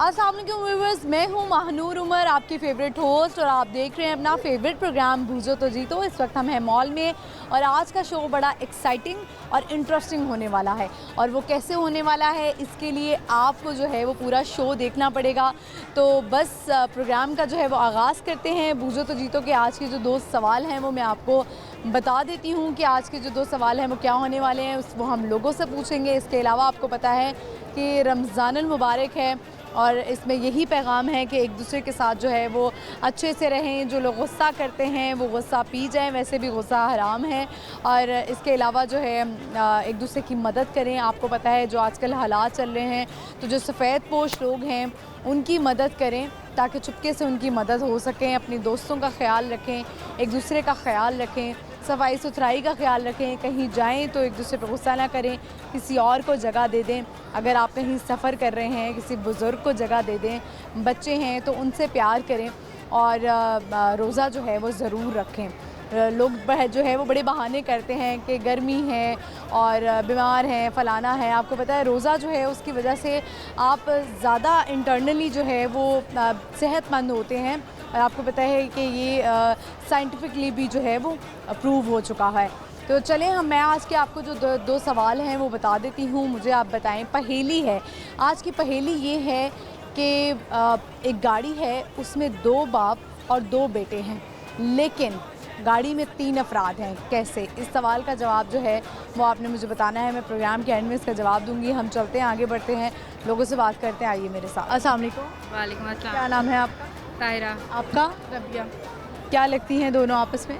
अस्सलाम वालेकुम व्यूअर्स, मैं हूँ महानूर उमर, आपकी फ़ेवरेट होस्ट, और आप देख रहे हैं अपना फेवरेट प्रोग्राम बूझो तो जीतो। इस वक्त हम हैं मॉल में और आज का शो बड़ा एक्साइटिंग और इंटरेस्टिंग होने वाला है। और वो कैसे होने वाला है, इसके लिए आपको जो है वो पूरा शो देखना पड़ेगा। तो बस प्रोग्राम का जो है वो आगाज़ करते हैं। बूझो तो जीतो के आज के जो 2 सवाल हैं वो मैं आपको बता देती हूँ कि आज के जो 2 सवाल हैं वो क्या होने वाले हैं, वो हम लोगों से पूछेंगे। इसके अलावा आपको पता है कि रमज़ानुल मुबारक है और इसमें यही पैगाम है कि एक दूसरे के साथ जो है वो अच्छे से रहें। जो लोग गुस्सा करते हैं वो गुस्सा पी जाएं, वैसे भी गुस्सा हराम है। और इसके अलावा जो है एक दूसरे की मदद करें। आपको पता है जो आजकल हालात चल रहे हैं, तो जो सफ़ेद पोश लोग हैं उनकी मदद करें ताकि चुपके से उनकी मदद हो सकें। अपने दोस्तों का ख्याल रखें, एक दूसरे का ख्याल रखें, सफाई सुथराई का ख्याल रखें। कहीं जाएं तो एक दूसरे पर गुस्सा ना करें, किसी और को जगह दे दें। अगर आप कहीं सफ़र कर रहे हैं, किसी बुज़ुर्ग को जगह दे दें। बच्चे हैं तो उनसे प्यार करें और रोज़ा जो है वो ज़रूर रखें। लोग जो है वो बड़े बहाने करते हैं कि गर्मी है और बीमार हैं, फ़लाना है। आपको पता है रोज़ा जो है उसकी वजह से आप ज़्यादा इंटरनली जो है वो सेहतमंद होते हैं। और आपको पता है कि ये साइंटिफिकली भी जो है वो अप्रूव हो चुका है। तो चलें मैं आज के आपको जो दो सवाल हैं वो बता देती हूँ, मुझे आप बताएं। पहेली है आज की, पहेली ये है कि एक गाड़ी है, उसमें 2 बाप और 2 बेटे हैं, लेकिन गाड़ी में 3 अफराद हैं, कैसे? इस सवाल का जवाब जो है वो आपने मुझे बताना है। मैं प्रोग्राम के एंड में इसका जवाब दूंगी। हम चलते हैं, आगे बढ़ते हैं, लोगों से बात करते हैं। आइए मेरे साथ। अस्सलाम वालेकुम। वालेकुम अस्सलाम। क्या नाम है आपका? ताहिरा। आपका? रबिया। क्या लगती हैं दोनों आपस में?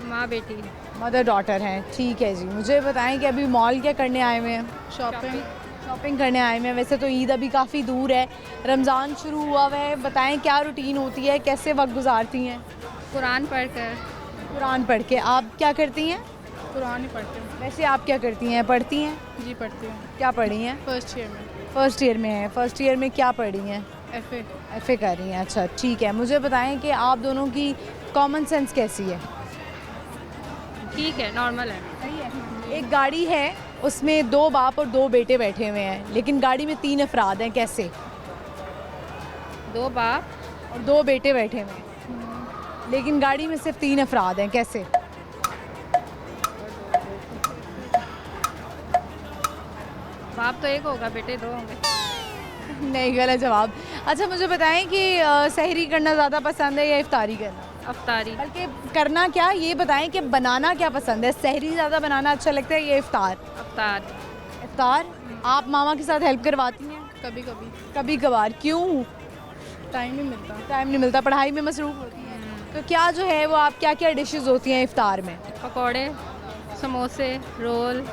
माँ बेटी। मदर डॉटर हैं, ठीक है जी। मुझे बताएं कि अभी मॉल क्या करने आए हुए हैं? शॉपिंग करने आए हुए हैं। वैसे तो ईद अभी काफ़ी दूर है, रमज़ान शुरू हुआ हुआ है। बताएं क्या रूटीन होती है, कैसे वक्त गुजारती हैं? कुरान पढ़कर। कुरान पढ़ के। आप क्या करती हैं? कुरान ही पढ़ते हैं। वैसे आप क्या करती हैं, पढ़ती हैं? जी पढ़ती हूँ। क्या पढ़ी हैं? फर्स्ट ईयर में। फर्स्ट ईयर में है। फर्स्ट ईयर में क्या पढ़ी हैं? FA कर रही हैं, अच्छा ठीक है। मुझे बताएं कि आप दोनों की कॉमन सेंस कैसी है? ठीक है, नॉर्मल है। एक गाड़ी है, उसमें 2 बाप और 2 बेटे बैठे हुए हैं, लेकिन गाड़ी में 3 अफराद हैं, कैसे? 2 बाप और 2 बेटे बैठे हुए हैं, लेकिन गाड़ी में सिर्फ 3 अफराद हैं, कैसे? बाप तो एक होगा, बेटे 2 होंगे। नहीं, गलत जवाब। अच्छा मुझे बताएं कि सहरी करना ज़्यादा पसंद है या इफ्तारी करना? अफ्तारी। बल्कि करना क्या, ये बताएं कि बनाना क्या पसंद है? सहरी ज़्यादा बनाना अच्छा लगता है या इफ्तार? अफ्तार। इफ्तार। आप मामा के साथ हेल्प करवाती हैं? कभी कभी। कभी कभार। क्यों? टाइम नहीं मिलता। टाइम नहीं मिलता, पढ़ाई में मसरूफ़ होती हैं। तो क्या जो है वो आप क्या क्या डिशेस होती हैं इफ्तार में? पकौड़े, समोसे, रोल।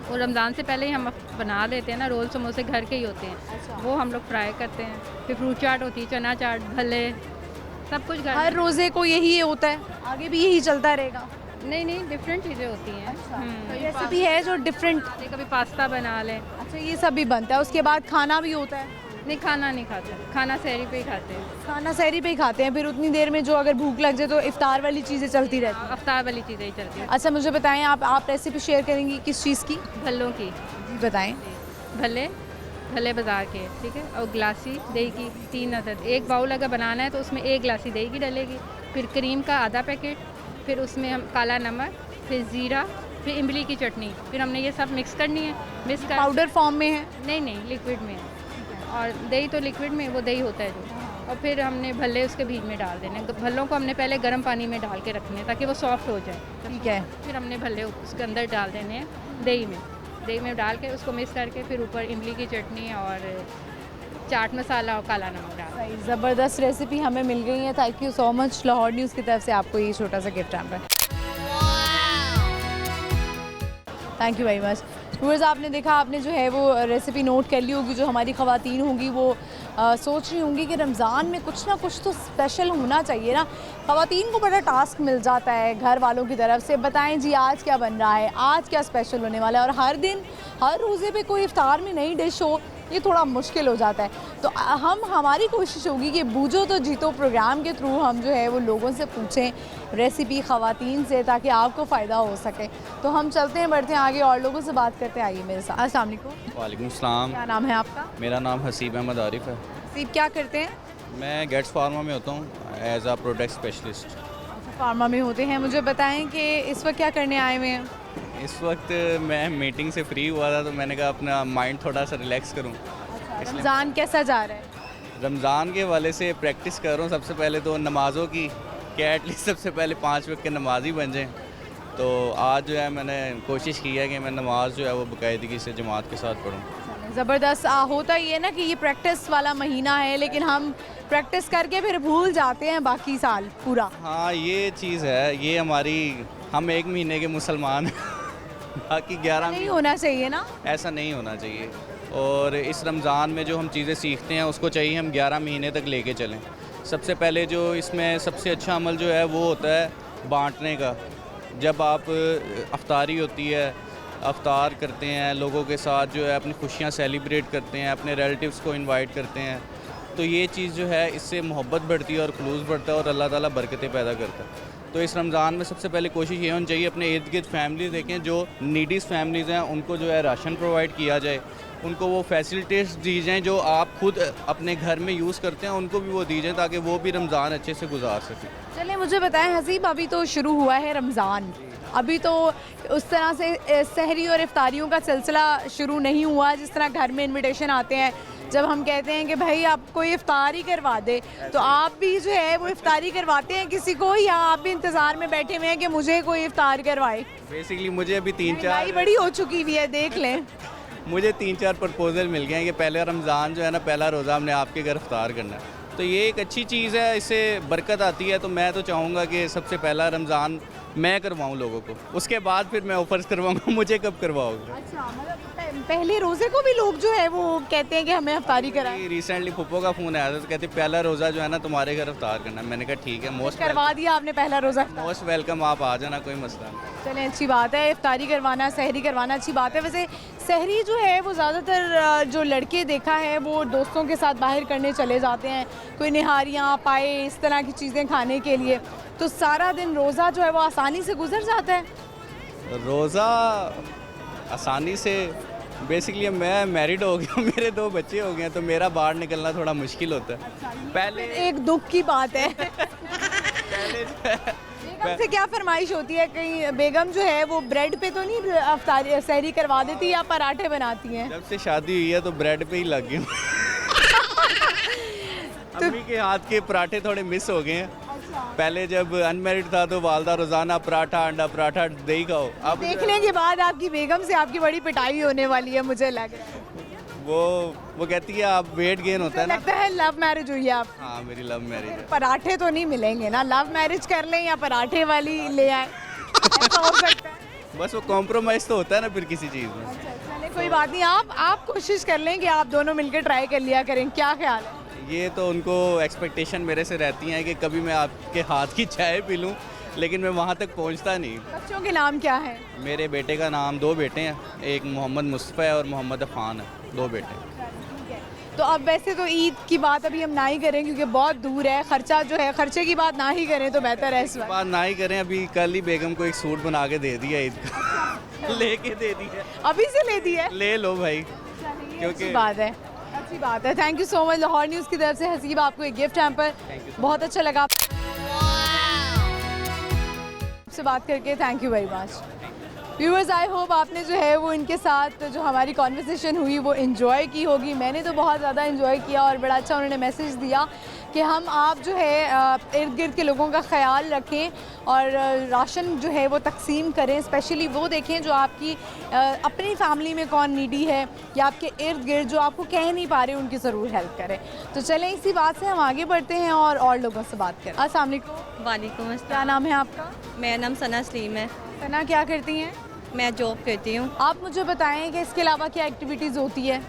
वो रमज़ान से पहले ही हम बना लेते हैं ना, रोल समोसे घर के ही होते हैं। अच्छा। वो हम लोग फ्राई करते हैं। फिर फ्रूट चाट होती है, चना चाट, भले, सब कुछ घर। हर रोज़े को यही होता है, आगे भी यही चलता रहेगा? नहीं, डिफरेंट चीज़ें होती हैं। रेसिपी है जो डिफरेंट। कभी पास्ता बना लें। अच्छा, ये सब भी बनता है, उसके बाद खाना भी होता है? नहीं, खाना नहीं खाते, खाना सहरी पे ही खाते हैं। खाना सहरी पे ही खाते हैं, फिर उतनी देर में जो अगर भूख लग जाए तो इफ्तार वाली चीज़ें चलती रहती हैं। अफ्तार वाली चीज़ें ही चलती हैं। अच्छा मुझे बताएं, आप रेसिपी शेयर करेंगी किस चीज़ की? भल्लों की। जी बताएं। भले बाज़ार के, ठीक है। और गिलासी दही की 3 अदद। एक बाउल अगर बनाना है तो उसमें 1 गिलासी दही की डलेगी। फिर क्रीम का आधा पैकेट, फिर उसमें हम काला नमक, फिर ज़ीरा, फिर इमली की चटनी। फिर हमने ये सब मिक्स करनी है। मिक्स कर पाउडर फॉर्म में है? नहीं, लिक्विड में है। और दही तो लिक्विड में, वो दही होता है जो। और फिर हमने भल्ले उसके बीच में डाल देने। भल्लों को हमने पहले गर्म पानी में डाल के रखने हैं ताकि वो सॉफ्ट हो जाए। ठीक है। फिर हमने भल्ले उसके अंदर डाल देने हैं दही में डाल के उसको मिक्स करके फिर ऊपर इमली की चटनी और चाट मसाला और काला नमक डाल। ज़बरदस्त रेसिपी हमें मिल गई है। Thank you so much. Lahore news की तरफ से आपको ये छोटा सा गिफ्ट है। Thank you very much. Viewers, आपने देखा, आपने जो है वो रेसिपी नोट कर ली होगी। जो हमारी ख़वातीन होंगी वो सोच रही होंगी कि रमज़ान में कुछ ना कुछ तो स्पेशल होना चाहिए ना। ख़वातीन को बड़ा टास्क मिल जाता है घर वालों की तरफ से, बताएं जी आज क्या बन रहा है, आज क्या स्पेशल होने वाला है। और हर दिन हर रोज़े पे कोई इफ्तार में नई डिश हो, ये थोड़ा मुश्किल हो जाता है। तो हमारी कोशिश होगी कि बूझो तो जीतो प्रोग्राम के थ्रू हम जो है वो लोगों से पूछें रेसिपी ख़वातीन से, ताकि आपको फ़ायदा हो सके। तो हम चलते हैं, बढ़ते हैं आगे और लोगों से बात करते हैं। आइए मेरे साथ। अस्सलाम वालेकुम। वालेकुम सलाम। क्या नाम है आपका? मेरा नाम हसीब अहमद आरिफ है। हसीब क्या करते हैं? मैं गेट्स फार्मा में होता हूँ as a product specialist. Pharma में होते हैं। मुझे बताएं कि इस वक्त क्या करने आए हुए हैं? इस वक्त मैं मीटिंग से फ्री हुआ था तो मैंने कहा अपना माइंड थोड़ा सा रिलैक्स करूँ। रमज़ान कैसा जा रहा है? रमज़ान के हवाले से प्रैक्टिस कर रहा हूँ सबसे पहले तो नमाज़ों की, कि एटलीस्ट सबसे पहले 5 वक्त के नमाज ही बन जाएँ। तो आज जो है मैंने कोशिश की है कि मैं नमाज जो है वो बाकायदगी से जमात के साथ पढ़ूँ। ज़बरदस्त। होता ये ना कि ये प्रैक्टिस वाला महीना है, लेकिन हम प्रैक्टिस करके फिर भूल जाते हैं बाकी साल पूरा। हाँ ये चीज़ है, ये हमारी, हम 1 महीने के मुसलमान हैं बाकी 11 नहीं होना चाहिए ना। ऐसा नहीं होना चाहिए। और इस रमज़ान में जो हम चीज़ें सीखते हैं उसको चाहिए हम 11 महीने तक लेके चलें। सबसे पहले जो इसमें सबसे अच्छा अमल जो है वो होता है बांटने का। जब आप अफ्तारी होती है, अफ्तार करते हैं, लोगों के साथ जो है अपनी खुशियाँ सेलिब्रेट करते हैं, अपने रिलेटिव्स को इनवाइट करते हैं, तो ये चीज़ जो है इससे मोहब्बत बढ़ती है और खुलूस बढ़ता है और अल्लाह ताला बरकतें पैदा करता है। तो इस रमज़ान में सबसे पहले कोशिश ये होनी चाहिए अपने इर्द गिर्द फैमिली देखें, जो नीडीज़ फैमिलीज़ हैं उनको जो है राशन प्रोवाइड किया जाए, उनको वो फैसिलिटीज़ दी जाएँ जो आप खुद अपने घर में यूज़ करते हैं उनको भी वो दी जाएँ ताकि वो भी रमज़ान अच्छे से गुजार सकें। चलिए मुझे बताएं हसीब, अभी तो शुरू हुआ है रमज़ान, अभी तो उस तरह से सहरी और इफ्तारियों का सिलसिला शुरू नहीं हुआ जिस तरह घर में इनविटेशन आते हैं। जब हम कहते हैं कि भाई आप कोई इफ्तारी करवा दे, तो आप भी जो है वो इफ्तारी करवाते हैं किसी को, या आप भी इंतज़ार में बैठे हुए हैं कि मुझे कोई इफ्तार करवाए? बेसिकली मुझे अभी 3-4 बड़ी हो चुकी हुई है, देख लें। मुझे 3-4 प्रपोजल मिल गए हैं कि पहले रमज़ान जो है ना, पहला रोज़ा हमने आपके घर इफ्तार करना है। तो ये एक अच्छी चीज़ है, इससे बरकत आती है। तो मैं तो चाहूँगा कि सबसे पहला रमज़ान मैं करवाऊँ लोगों को, उसके बाद फिर मैं ऑफर्स करवाऊँगा। मुझे कब करवाओगे? अच्छा, मतलब पहले रोज़े को भी लोग जो है वो कहते हैं कि हमें इफ्तारी कराएं। रिसेंटली फुप्पो का फ़ोन आया था तो कहते पहला रोज़ा जो है ना तुम्हारे घर इफ्तार करना है। मैंने कहा ठीक है, करवा दिया आपने पहला रोज़ा? मोस्ट वेलकम, आप आ जाना, कोई मसला नहीं। चलें, अच्छी बात है। इफ्तारी करवाना, सहरी करवाना अच्छी बात है। वैसे सहरी जो है वो ज़्यादातर जो लड़के देखा है वो दोस्तों के साथ बाहर करने चले जाते हैं, कोई निहारियाँ पाए इस तरह की चीज़ें खाने के लिए। तो सारा दिन रोज़ा जो है वो आसानी से गुजर जाता है? रोज़ा आसानी से, बेसिकली मैं मैरिड हो गया, मेरे 2 बच्चे हो गए, तो मेरा बाहर निकलना थोड़ा मुश्किल होता है। पहले एक दुख की बात है। पहले बेगम से क्या फरमाइश होती है? कहीं बेगम जो है वो ब्रेड पे तो नहीं अफ्तारी सहरी करवा देती या पराठे बनाती हैं? जब से शादी हुई है तो ब्रेड पे ही लग गई हूँ। अम्मी के हाथ के पराठे थोड़े मिस हो गए हैं। पहले जब अनमेरिड था तो वालदा रोज़ाना पराठा, अंडा पराठा, दही खाओ। अब देखने के बाद आपकी बेगम से आपकी बड़ी पिटाई होने वाली है, मुझे लग रहा है। वो कहती है आप वेट गेन होता है ना। लगता है लव मैरिज हुई है आप? हाँ मेरी लव मैरिज है। पराठे तो नहीं मिलेंगे ना, लव मैरिज कर लें या पराठे वाली ले आए, ऐसा हो सकता है? बस वो कॉम्प्रोमाइज़ तो होता है ना फिर किसी चीज़ में। चलिए कोई बात नहीं, आप कोशिश कर लें कि आप दोनों मिलकर ट्राई कर लिया करें, क्या ख्याल है? ये तो उनको एक्सपेक्टेशन मेरे से रहती हैं कि कभी मैं आपके हाथ की चाय पी लूँ, लेकिन मैं वहाँ तक पहुँचता नहीं। बच्चों के नाम क्या है? मेरे बेटे का नाम, 2 बेटे हैं, एक मोहम्मद मुस्तफ़ा है और मोहम्मद अफ़ान है, 2 बेटे। तो अब वैसे तो ईद की बात अभी हम ना ही करें क्योंकि बहुत दूर है, खर्चा जो है खर्चे की बात ना ही करें तो बेहतर है इस वक्त। बात ना ही करें, अभी कल ही बेगम को एक सूट बना के दे दिया ईद का। लेके दे दिया, अभी से ले दी है? ले लो भाई, क्योंकि बात है, अच्छी बात है। Thank you so much Lahore news की तरफ से हसीब आपको एक गिफ्ट हैम्पर, बहुत अच्छा लगा आपसे बात करके, thank you very much. Viewers, I hope आपने जो है वो इनके साथ जो हमारी कॉन्वर्सेशन हुई वो इन्जॉय की होगी। मैंने तो बहुत ज़्यादा इन्जॉय किया और बड़ा अच्छा उन्होंने मैसेज दिया कि हम आप जो है इर्द गिर्द के लोगों का ख्याल रखें और राशन जो है वो तकसीम करें। स्पेशली वो देखें जो आपकी अपनी फैमिली में कौन नीडी है या आपके इर्द गिर्द जो आपको कह नहीं पा रहे, उनकी ज़रूर हेल्प करें। तो चलें इसी बात से हम आगे बढ़ते हैं और लोगों से बात करें। अस्सलाम वालेकुम। वालेकुम अस्सलाम। क्या नाम है आपका? मेरा नाम सना सलीम है। सना, क्या करती हैं? मैं जॉब करती हूँ। आप मुझे बताएं कि इसके अलावा क्या एक्टिविटीज़ होती है?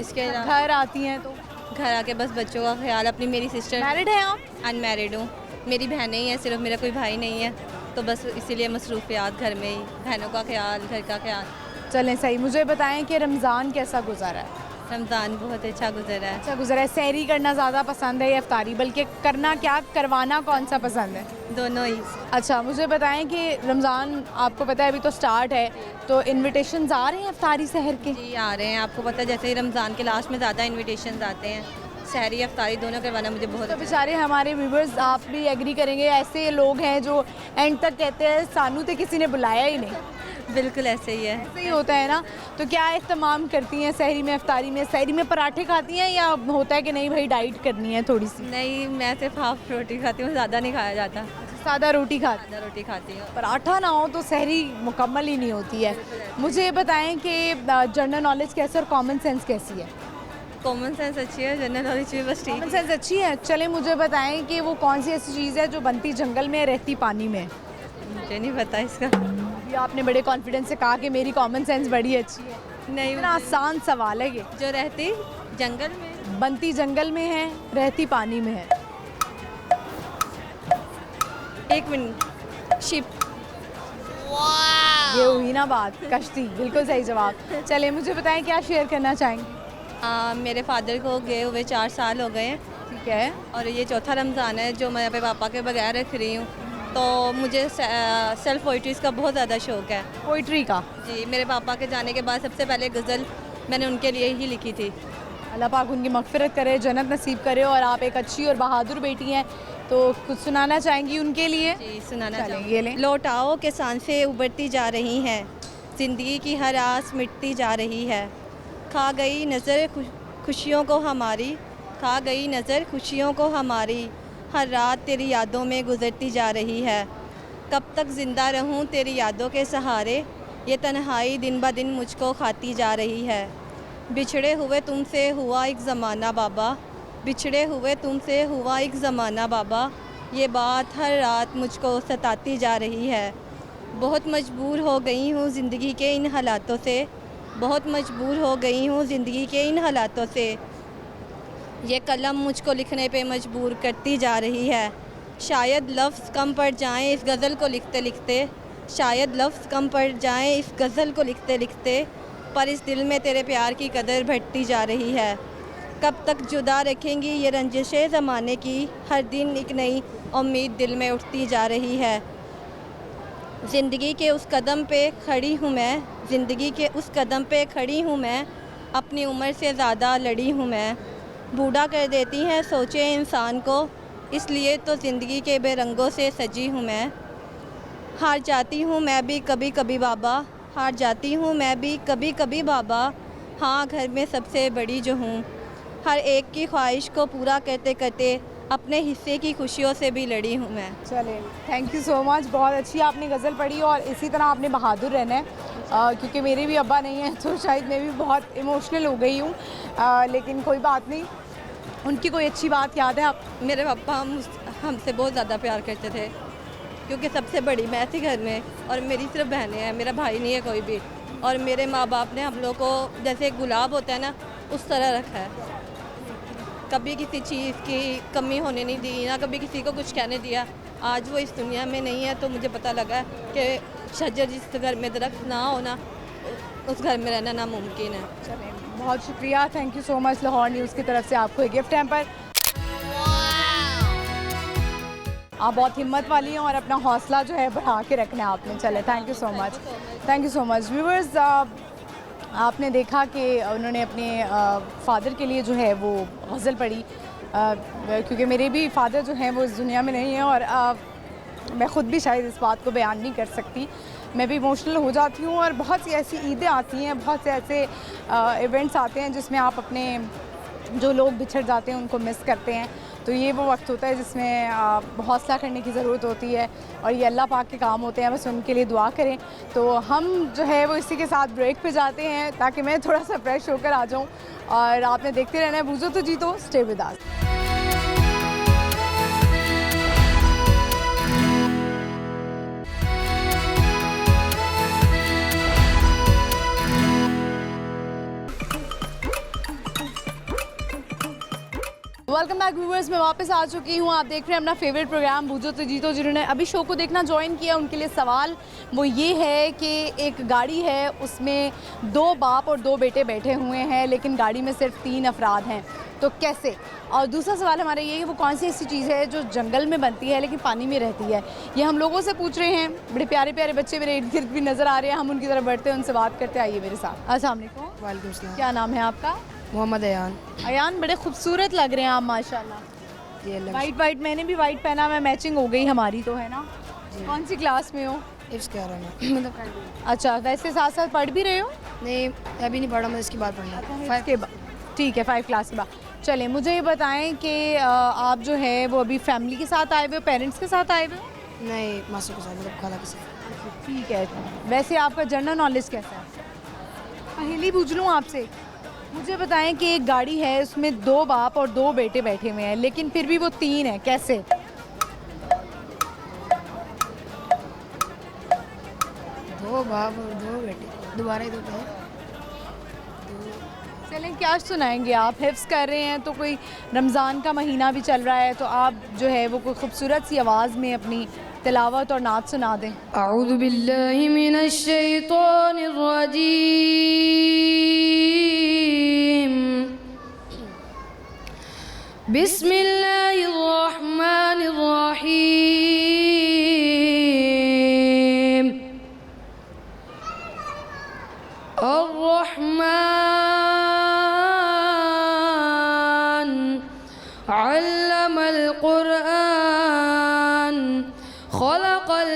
इसके अलावा घर आती हैं तो घर आके बस बच्चों का ख्याल, अपनी मेरी सिस्टर मैरिड हैं आप? अनमैरिड हूँ, मेरी बहनें ही हैं, सिर्फ मेरा कोई भाई नहीं है, तो बस इसीलिए मसरूफियात घर में ही, बहनों का ख्याल, घर का ख्याल। चलें सही, मुझे बताएं कि रमज़ान कैसा गुजारा है? रमज़ान बहुत अच्छा गुजरा है। अच्छा गुजरा है। सहरी करना ज़्यादा पसंद है या इफ्तारी, बल्कि करना क्या, करवाना कौन सा पसंद है? दोनों ही। अच्छा मुझे बताएं कि रमज़ान आपको पता है अभी तो स्टार्ट है, तो इनविटेशंस आ रहे हैं इफ्तारी सहर के? जी आ रहे हैं, आपको पता है जैसे ही रमज़ान के लास्ट में ज़्यादा इन्विटेशन आते हैं, सहरी अफ्तारी दोनों करवाना मुझे बहुत तो बेचारे हमारे व्यूवर्स आप भी एग्री करेंगे, ऐसे लोग हैं जो एंड तक कहते हैं सानू तो किसी ने बुलाया ही नहीं। बिल्कुल ऐसे ही है। ऐसे ही होता है ना। तो क्या इस्तेमाल करती हैं सहरी में, अफ्तारी में? सहरी में पराठे खाती हैं या होता है कि नहीं भाई डाइट करनी है थोड़ी सी? नहीं, मैं सिर्फ हाफ रोटी खाती हूँ, ज़्यादा नहीं खाया जाता। सादा रोटी खाती? ज़्यादा रोटी खाती हूँ। पराठा ना हो तो सहरी मुकम्मल ही नहीं होती है। मुझे ये बताएं कि जनरल नॉलेज कैसे और कॉमन सेंस कैसी है? कॉमन सेंस अच्छी है, जनरल नॉलेज भी बस ठीक कॉमन सेंस अच्छी है। चले मुझे बताएं कि वो कौन सी ऐसी चीज़ है जो बनती जंगल में रहती पानी में? मुझे नहीं पता इसका। अभी आपने बड़े कॉन्फिडेंस से कहा कि मेरी कॉमन सेंस बड़ी अच्छी है। नहीं, इतना आसान सवाल है ये। जो रहती जंगल में, बनती जंगल में है, रहती पानी में है। 1 मिनट, शिप। ये हुई ना बात, कश्ती। बिल्कुल सही जवाब। चले मुझे बताएं क्या शेयर करना चाहेंगे? मेरे फादर को गए हुए 4 साल हो गए हैं ठीक है। और ये चौथा रमज़ान है जो मैं अपने पापा के बगैर रख रही हूँ। तो मुझे सेल्फ पोइट्रीज़ का बहुत ज़्यादा शौक़ है। पोइट्री का? जी, मेरे पापा के जाने के बाद सबसे पहले गज़ल मैंने उनके लिए ही लिखी थी। अल्लाह पाक उनकी मग़फ़िरत करे, जन्नत नसीब करे। और आप एक अच्छी और बहादुर बेटी हैं, तो कुछ सुनाना चाहेंगी उनके लिए? जी, सुनाना चलें, चाहूँगी। ये लें। लौट आओ के सांसें उभरती जा रही हैं, ज़िंदगी की हर आस मिटती जा रही है। खा गई नज़र खुशियों को हमारी, खा गई नज़र खुशियों को हमारी, हर रात तेरी यादों में गुजरती जा रही है। कब तक ज़िंदा रहूं तेरी यादों के सहारे, ये तन्हाई दिन ब दिन मुझको खाती जा रही है। बिछड़े हुए तुमसे हुआ एक ज़माना बाबा, बिछड़े हुए तुमसे हुआ एक ज़माना बाबा, ये बात हर रात मुझको सताती जा रही है। बहुत मजबूर हो गई हूँ ज़िंदगी के इन हालातों से, बहुत मजबूर हो गई हूँ ज़िंदगी के इन हालातों से, ये कलम मुझको लिखने पे मजबूर करती जा रही है। शायद लफ्ज़ कम पड़ जाएं इस गज़ल को लिखते लिखते, शायद लफ्ज़ कम पड़ जाएं इस गज़ल को लिखते लिखते, पर इस दिल में तेरे प्यार की कदर बढ़ती जा रही है। कब तक जुदा रखेंगी ये रंजिशें ज़माने की, हर दिन एक नई उम्मीद दिल में उठती जा रही है। ज़िंदगी के उस कदम पे खड़ी हूँ मैं, ज़िंदगी के उस कदम पे खड़ी हूँ मैं, अपनी उम्र से ज़्यादा लड़ी हूँ मैं। बूढ़ा कर देती हैं सोचे इंसान को, इसलिए तो ज़िंदगी के बेरंगों से सजी हूँ मैं। हार जाती हूँ मैं भी कभी कभी बाबा, हार जाती हूँ मैं भी कभी कभी बाबा, हाँ घर में सबसे बड़ी जो हूँ। हर एक की ख्वाहिश को पूरा करते करते अपने हिस्से की खुशियों से भी लड़ी हूँ मैं। चले, थैंक यू सो मच। बहुत अच्छी आपने गज़ल पढ़ी और इसी तरह आपने बहादुर रहना है। क्योंकि मेरे भी अब्बा नहीं हैं तो शायद मैं भी बहुत इमोशनल हो गई हूँ, लेकिन कोई बात नहीं। उनकी कोई अच्छी बात याद है आप? मेरे पापा हमसे बहुत ज़्यादा प्यार करते थे, क्योंकि सबसे बड़ी मैं थी घर में और मेरी सिर्फ बहनें हैं, मेरा भाई नहीं है कोई भी। और मेरे माँ बाप ने हम लोग को जैसे एक गुलाब होता है ना, उस तरह रखा है। कभी किसी चीज़ की कमी होने नहीं दी, ना कभी किसी को कुछ कहने दिया। आज वो इस दुनिया में नहीं है तो मुझे पता लगा कि शजर जिस घर में दरख्त ना होना, उस घर में रहना नामुमकिन है। चलें, बहुत शुक्रिया, thank you so much. Lahore news की तरफ से आपको एक गिफ्ट हैम्पर। आप बहुत हिम्मत वाली हैं और अपना हौसला जो है बढ़ा के रखना है आपने। चले, thank you so much, thank you so much. Viewers, आपने देखा कि उन्होंने अपने फादर के लिए जो है वो गज़ल पढ़ी, क्योंकि मेरे भी फादर जो हैं वो इस दुनिया में नहीं हैं और मैं ख़ुद भी शायद इस बात को बयान नहीं कर सकती। मैं भी इमोशनल हो जाती हूँ और बहुत सी ऐसी ईदें आती हैं, बहुत से ऐसे इवेंट्स आते हैं जिसमें आप अपने जो लोग बिछड़ जाते हैं उनको मिस करते हैं। तो ये वो वक्त होता है जिसमें हौसला करने की ज़रूरत होती है और ये अल्लाह पाक के काम होते हैं, बस उनके लिए दुआ करें। तो हम जो है वो इसी के साथ ब्रेक पे जाते हैं ताकि मैं थोड़ा सा फ्रेश होकर आ जाऊँ। और आपने देखते रहना है बूझो तो जीतो, stay with us. Welcome back viewers, मैं वापस आ चुकी हूँ। आप देख रहे हैं अपना फेवरेट प्रोग्राम बूझो तो जीतो। जिन्होंने अभी शो को देखना ज्वाइन किया उनके लिए सवाल वो ये है कि एक गाड़ी है, उसमें 2 बाप और 2 बेटे बैठे हुए हैं, लेकिन गाड़ी में सिर्फ 3 अफराद हैं, तो कैसे? और दूसरा सवाल हमारा ये है कि वो कौन सी ऐसी चीज़ है जो जंगल में बनती है लेकिन पानी में रहती है। ये हम लोगों से पूछ रहे हैं। बड़े प्यारे प्यारे बच्चे मेरे इर्द गिर्द भी नज़र आ रहे हैं, हम उनकी तरफ बढ़ते हैं, उनसे बात करते। आइए मेरे साथ। अस्सलाम वालेकुम। वालेकुम सलाम। क्या नाम है आपका? मोहम्मद अयान। अयान, बड़े खूबसूरत लग रहे हैं आप माशाल्लाह। जी अल्लाह वाइट वाइट, मैंने भी वाइट पहना, मैं मैचिंग हो गई हमारी तो, है ना। कौन सी क्लास में हो? इफ्स कह रहा हूँ मतलब अच्छा, वैसे साथ साथ पढ़ भी रहे हो? नहीं अभी नहीं पढ़ा, मैं इसकी बात पढ़ना फाइव के बाद, ठीक है, 5 क्लास के बाद। चलें, मुझे ये बताएं कि आप जो है वो अभी फैमिली के साथ आए हुए हो, पेरेंट्स के साथ आए हुए हो? नहीं मासू के साथ मतलब खाला के साथ। ठीक है। वैसे आपका जनरल नॉलेज कैसा है? पहेली पूछ लूँ आपसे? मुझे बताएं कि एक गाड़ी है, उसमें 2 बाप और 2 बेटे बैठे हुए हैं, लेकिन फिर भी वो 3 है, कैसे? दो बाप और दो बेटे, दोबारा ही दो कहे। चलें, क्या सुनाएंगे आप? हिफ्स कर रहे हैं तो कोई रमज़ान का महीना भी चल रहा है, तो आप जो है वो कोई खूबसूरत सी आवाज़ में अपनी तिलावत और नात सुना दें। अऊज़ु बिल्लाहि मिनश शैतानिर रजीम। बिस्मिल्लाहिर रहमानिर रहीम। अर्रहमान अल्लमल कुरआन खलक़ल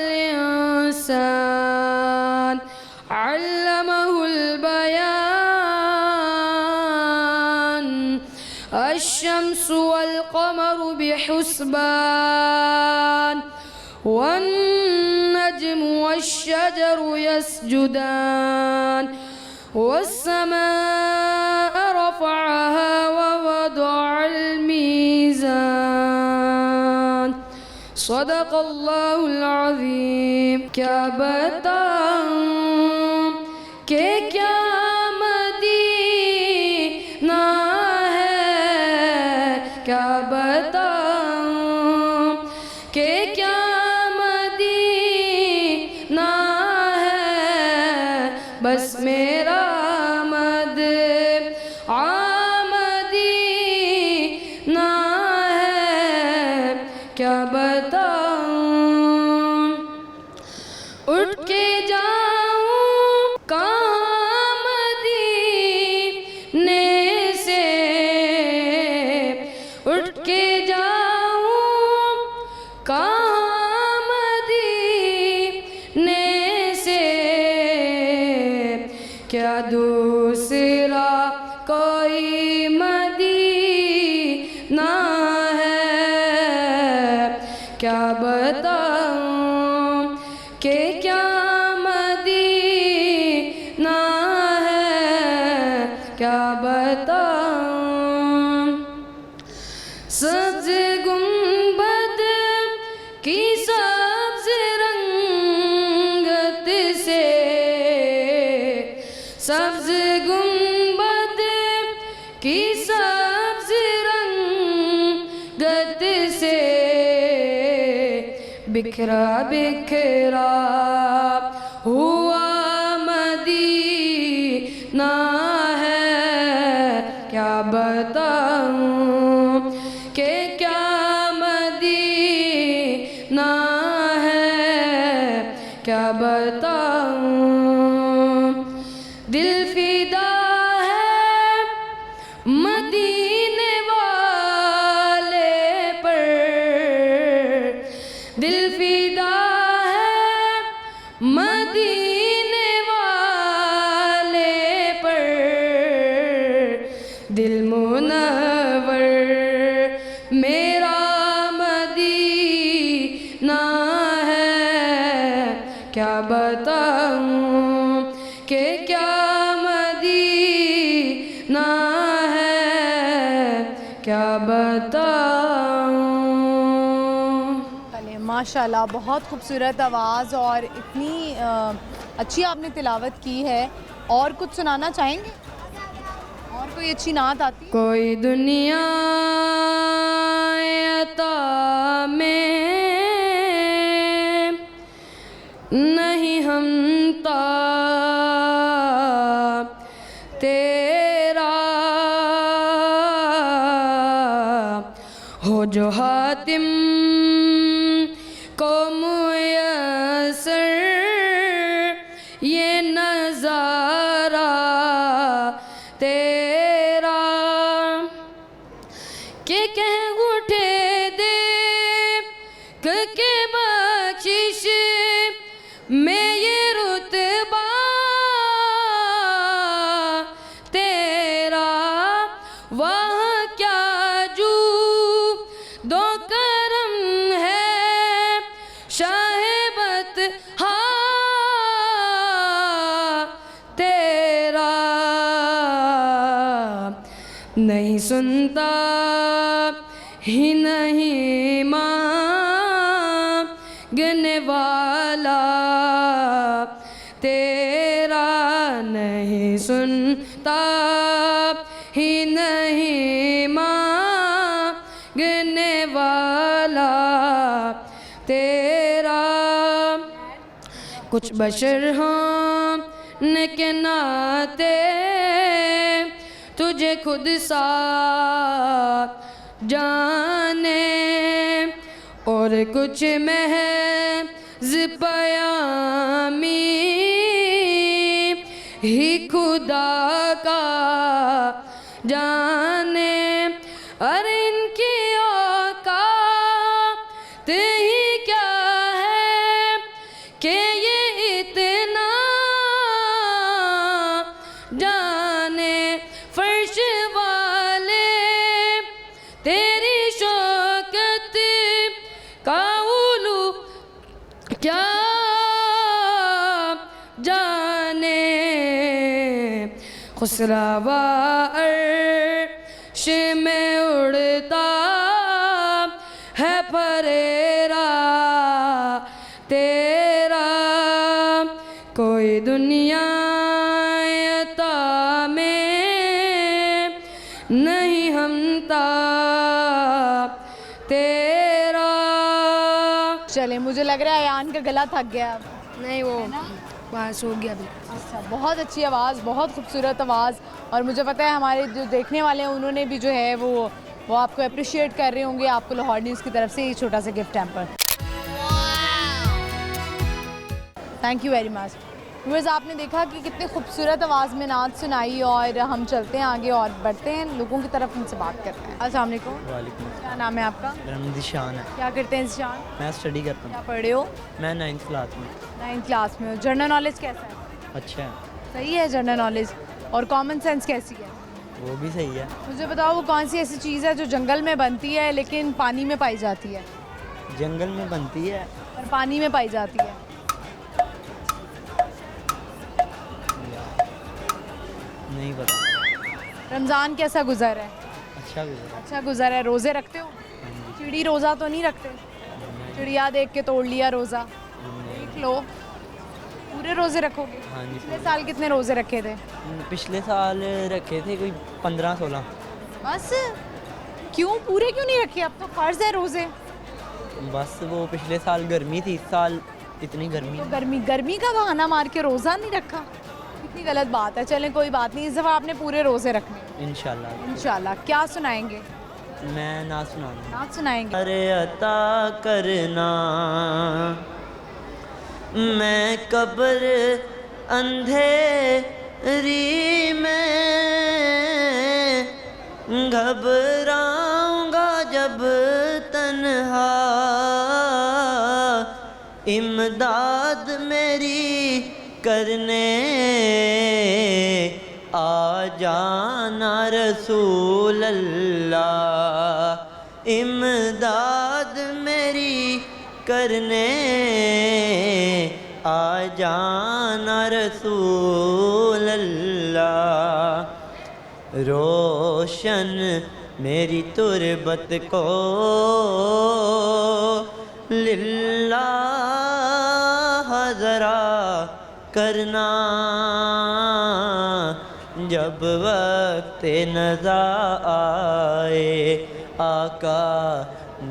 इंसान अल्लमहुल बयान अश-शम्सु वल क़मरु बिहुस्बान वन-नज्मु वश-शजरु यसजुदान वस्समाअ रफ़अहा व वदअल मीज़ान सदक़ल्लाहुल अज़ीम। क्या बताऊं कि क्या मदीना है, क्या बताऊं कि क्या मदीना है, बस मेरा मद आमदीना है, क्या बताऊं उठ के जाऊं कहाँ मदीने से, उठ के जाऊं कहाँ मदीने से, क्या दूसरा कोई मदीना है, क्या बताऊं कि क्या मदीना है, क्या बताऊं सब्ज़ गुंबद की सब्ज़ रंगत से, सब्ज़ गुंबद की सब्ज़ रंगत से, बिखरा बिखरा हुआ मदीना है, क्या बताऊं कि क्या मदीना है, क्या बताऊं दिल फिदा है मदीने वाले पर, दिल फिदा है मदीने वाले पर, दिल मुनव्वर मेरा मदीना है, क्या बताऊं कि क्या मदीना है, क्या बताऊं। चलें, माशाल्लाह, बहुत खूबसूरत आवाज़ और इतनी अच्छी आपने तिलावत की है। और कुछ सुनाना चाहेंगे? और कोई अच्छी नात आती है? कोई दुनिया अता में नहीं हमता तेरा, हो जो हातिम को मुयस्सर ये नज़ारा तेरा, मैं ये रुतबा तेरा वहाँ क्या जू दो करम है शाहिबत तेरा नहीं सुनता ही नहीं मांगने वाला तेरा नहीं सुनता ही नहीं मांगने वाला तेरा कुछ बशर होने के नाते तुझे खुद सा जाने और कुछ महज़ पयामी ही खुदा का जाने। अरे इनकी औकात ही क्या है कि ये इतना जाने। फर्श वाले तेरी शौकत का उलू क्या जाने। खुसरावा अर्श में उड़ता है फरेरा तेरा कोई दुनिया अता में नहीं हमता तेरा। चले, मुझे लग रहा है अयान का गला थक गया अब। नहीं वो पास हो गया अभी। अच्छा, बहुत अच्छी आवाज़, बहुत खूबसूरत आवाज़। और मुझे पता है हमारे जो देखने वाले हैं उन्होंने भी जो है वो आपको अप्रिशिएट कर रहे होंगे। आपको लाहौर न्यूज़ की तरफ से ये छोटा सा gift hamper. Thank you very much. Viewers, आपने देखा कि कितनी खूबसूरत आवाज़ में नात सुनाई और हम चलते हैं आगे और बढ़ते हैं लोगों की तरफ, उनसे बात करते हैं। अस्सलाम वालेकुम। वालेकुम। क्या नाम है आपका? मेरा नाम दिशान है। क्या करते हैं जिशान? मैं स्टडी करता क्या हूँ। पढ़ रहे हो? मैं 9th क्लास में। 9th क्लास में हो। जनरल नॉलेज कैसा है? अच्छा है। सही है जनरल नॉलेज। और कॉमन सेंस कैसी है? वो भी सही है। मुझे बताओ वो कौन सी ऐसी चीज़ है जो जंगल में बनती है लेकिन पानी में पाई जाती है? जंगल में बनती है और पानी में पाई जाती है? नहीं पता। रमज़ान कैसा गुजर है? अच्छा गुजरा। अच्छा गुजर है। रोज़े रखते हो? चिड़ी रोज़ा तो नहीं रखते? चिड़िया देख के तोड़ लिया रोज़ा, देख लो। पूरे रोज़े रखोगे? हाँ जी। पिछले साल कितने रोज़े रखे थे? पिछले साल रखे थे कोई 15-16। बस क्यों, पूरे क्यों नहीं रखे? अब तो फ़र्ज़ है रोज़े। बस वो पिछले साल गर्मी थी, इस साल इतनी गर्मी तो नहीं। गर्मी का बहाना मार के रोज़ा नहीं रखा, कितनी गलत बात है। चलें कोई बात नहीं, इस दफ़ा आपने पूरे रोज़े रखने। इंशाल्लाह। इंशाल्लाह। क्या सुनाएंगे? मैं ना सुनाऊंगा। नात सुनाएंगे। अरे अता करना मैं कब्र अंधेरी में घबराऊंगा जब तन्हा इमदाद मेरी करने आ जाना रसूल अल्लाह। इमदाद मेरी करने आ जाना रसूल अल्लाह। रोशन मेरी तुरबत को लिल्लाह ज़रा करना जब वक्त नज़ा आए आका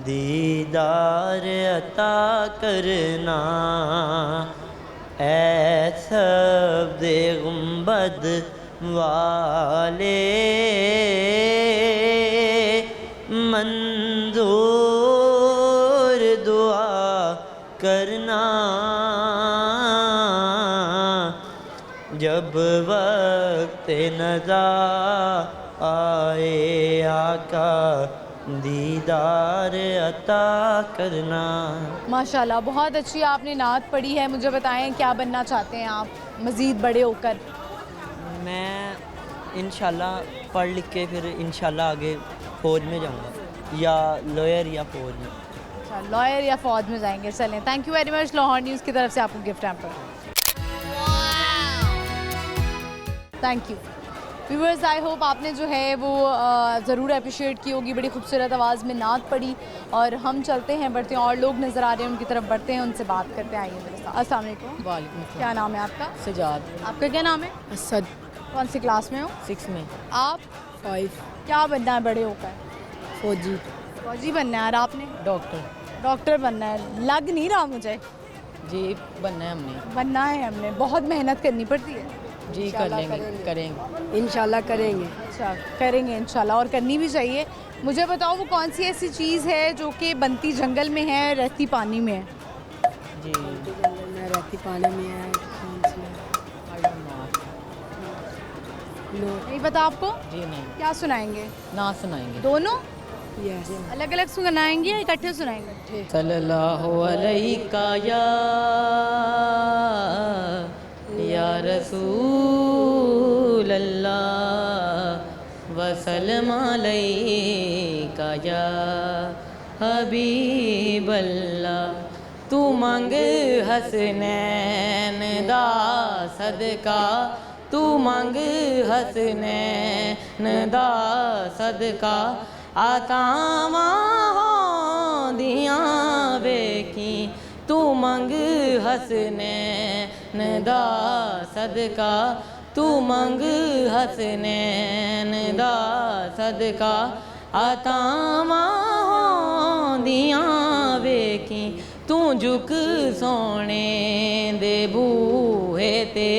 दीदार अता करना। ऐ सब्ज़े गुंबद वाले मंजूर दुआ करना जब वक्त नज़ा आए आका दीदार अता करना। माशाल्लाह, बहुत अच्छी आपने नात पढ़ी है। मुझे बताएं क्या बनना चाहते हैं आप मज़ीद बड़े होकर? मैं इंशाल्लाह पढ़ लिख के फिर इंशाल्लाह आगे फ़ौज में जाऊंगा, या लॉयर या फ़ौज में। अच्छा, लॉयर या फौज में जाएंगे। चलें, thank you very much. Lahore news की तरफ से आपको gift hamper. Thank you viewers, I hope आपने जो है वो ज़रूर अप्रिशिएट की होगी। बड़ी खूबसूरत आवाज़ में नात पड़ी। और हम चलते हैं, बढ़ते हैं, और लोग नज़र आ रहे हैं, उनकी तरफ बढ़ते हैं, उनसे बात करते हैं। आइए मेरे साथ। अस्सलाम वालेकुम। वालेकुम क्या नाम है आपका? सजाद आपका क्या नाम है? असद कौन सी क्लास में हो 6 में आप? 5 क्या बनना है बड़े होकर? फौजी फौजी बनना है। और आपने? डॉक्टर डॉक्टर बनना है। लग नहीं रहा मुझे। जी बनना है हमने बनना है हमने। बहुत मेहनत करनी पड़ती है। जी कर लेंगे करेंगे इंशाल्लाह करेंगे। अच्छा, करेंगे इंशाल्लाह, और करनी भी चाहिए। मुझे बताओ वो कौन सी ऐसी चीज़ है जो कि बनती जंगल में है, रहती पानी में है? जी जंगल में रहती पानी में है, कौन सी है? नो नहीं पता आपको? जी नहीं, क्या सुनाएंगे? ना सुनाएंगे। दोनों यस अलग अलग सुनाएंगे या इकट्ठे सुनाएंगे? सल्लल्लाहु अलैका या रसूल अल्लाह वसल्लम अलैका या हबीब अल्लाह। तू मंग हसनैन दा सदका, तू मंग हसनैन दा सदका। आतावां होंदियां वेखी, तू मंग हसनैन दा सदका, तू मंग हसनैन दा सदका। आतावां होंदियां वेखी, तू झुक सोने दे बूहे ते,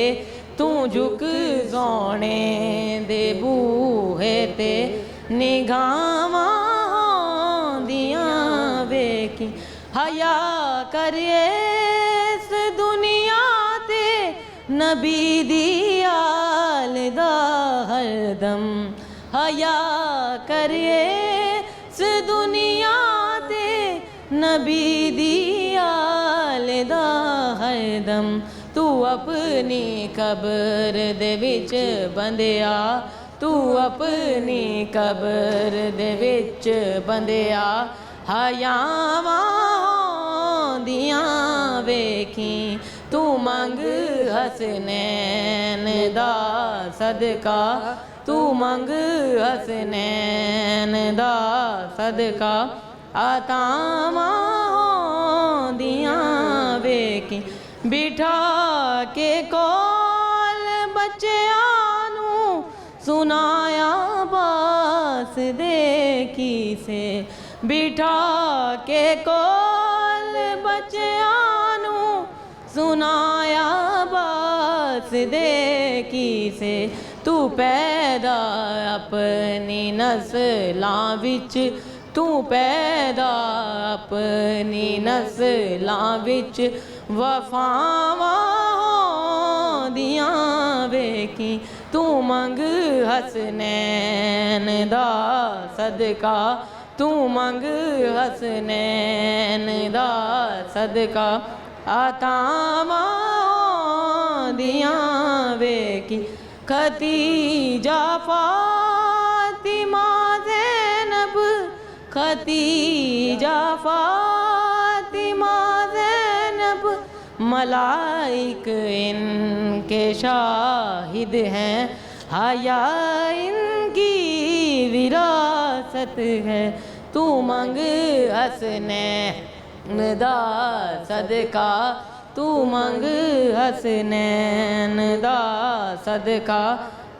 तू झुक सोने दे बूहे ते। निगाहां होंदियां वेखी, हया करिए इस दुनिया ते नबी दी आल दा हरदम। हया करिए इस दुनिया ते नबी दी आल दा हरदम। तू अपनी कब्र दे विच बंदिया, तू अपनी कब्र दे विच बंदिया। हयावां होंदियां वेखी, तू मंग हसनैन दा सदका, तू मंग हसनैन दा सदका। आतावां होंदियां वेखी, बिठा के कोल बच्चियां नूं सुनाया बास देखी से। बिठा के कोल बच्चियां नूं सुनाया बास देखी से। तू पैदा अपनी नस्लां विच, तू पैदा अपनी नस्लां विच। वफावां होंदियां वेखी, तू मंग हसनैन दा सदका, तू मंग हसनैन दा सदका। आतावां होंदियां वेखी, खतीजा फातिमा ज़ैनब, खतीजा फातिमा ज़ैनब। मलाइक इनके शाहिद हैं, हया इनकी विरासत है। तू मंग हसनैन दा सदका, तू मंग हसनैन दा सदका।